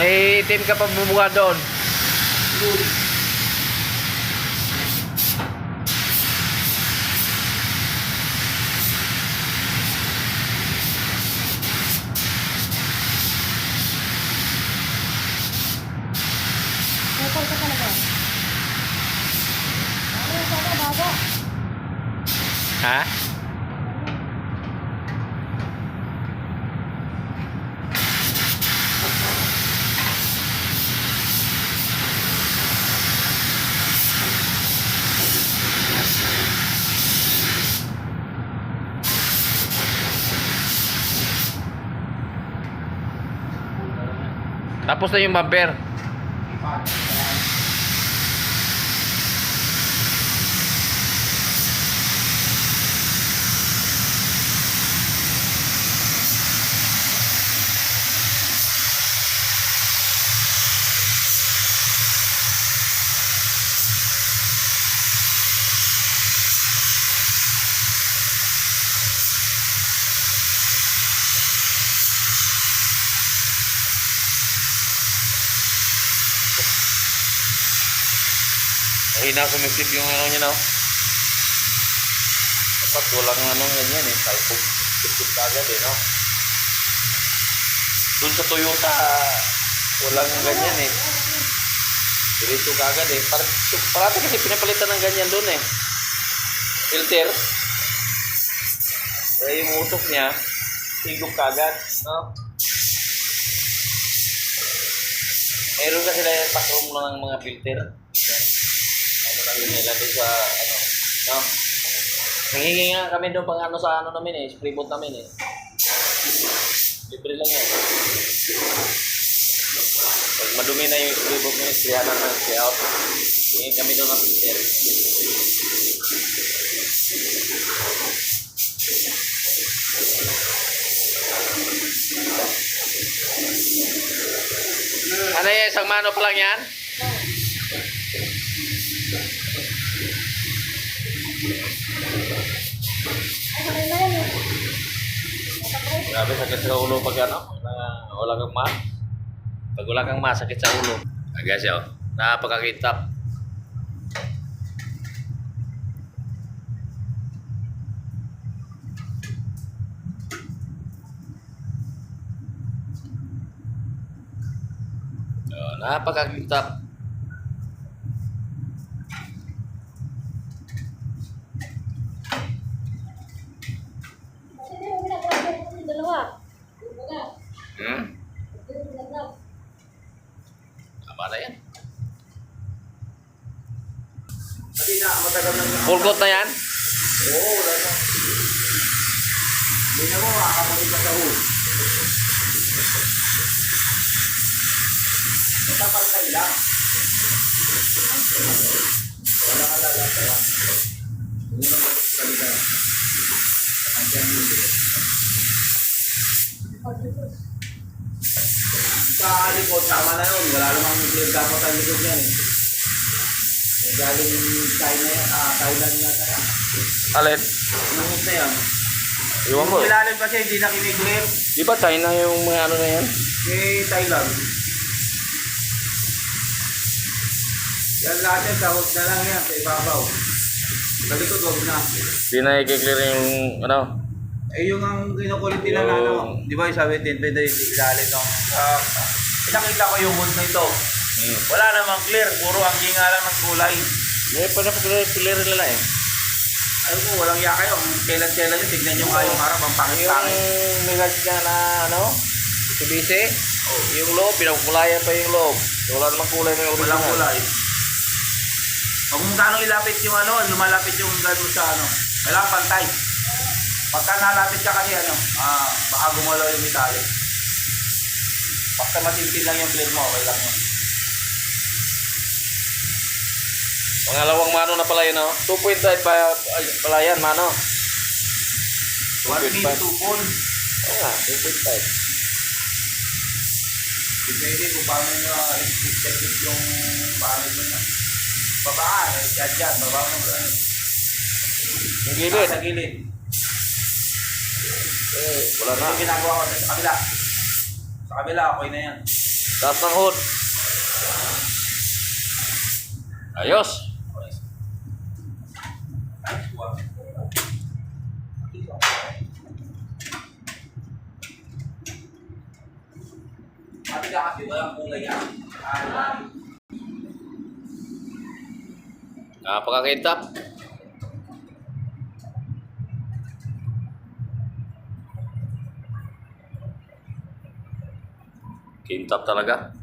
May itim ka pa bubuga doon. Ha? Tapos na yung bumper. Hina sumipsip yung ano niya, no? Dapat walang ano ganyan eh, typhoon sipsip agad eh, no? Doon sa Toyota walang ganyan eh, diretso kagad eh. Parati kasi pinapalitan ng ganyan doon eh, filter. Kaya yung utok niya higop kagad, no? Meron kasi na yung pakrom lang ng mga filter. Ano nila doon sa ano, no? Nanghingi nga kami doon pang ano sa ano namin eh, spray boot namin eh. Libre lang yan. Pag madumi na yung spray boot namin, sprayan na ng spray out. Hingin kami doon ng filter. Ano yan, isang manop lang yan? Grabe, sakit sa ulo pag ano, wala kang ma. Pag wala kang ma, sakit sa ulo. Guys, yun, napakakitap. Napakakitap. Tama na yan. Full coat na yan? Oo, wala na. Hindi na mo, makakapunin ka sa hood. Matapantay lang. Wala ka lalata. Hindi na magpapalitan. Andiyan yung bilis. Sa likod, tama na yun. Wala namang clear dapat ang likod yan eh. Galing China, Thailand yata yan. Alin? Nangit na yan. Iwan mo. Yung ilalim kasi hindi na kiniklear. Di ba China yung mga ano na yan? Thailand. Yan lahat yan, sahod na lang yan sa ibabaw. Sa likod, wag na. Di na i-clear yung ano? Eh yung ang kinukulit nila na ano, di ba yung sabi din, pwede ilalim ng... pinakita ko yung wood na ito. Wala namang clear, puro ang ginga lang ng kulay. May pa-clear nila eh. Ayun mo, walang yaka yun. Kailan-kailan yun, tignan nyo nga yung harap, ang pangit-pangit. Yung may gas ka na ano? Mitsubishi? Oh. Yung loob, pinagkulayan pa yung loob. Wala namang kulay na yung original. Walang kulay. Pag kung gaano ilapit yung ano, lumalapit yung gano'n sa ano, kailangan pantay. Pagka nalapit ka kasi ano, baka gumalaw yung metallic. Basta matintin lang yung clear mo, okay lang yun. Pangalawang mano na pala yun, no? 2.5 pala yan, mano. 1 min 2 pole. Oo nga, 2.5. Depende kung paano nyo i-check yung paano nyo na. Babaan, dyan, baba mo. Yung gilid. Sa gilid. Wala na. Ito ginagawa ko sa kabila. Sa kabila, okay na yan. Taas ng hood. Ayos. Mati ka kasi walang kulay yan. Napakakintap. Kintap talaga.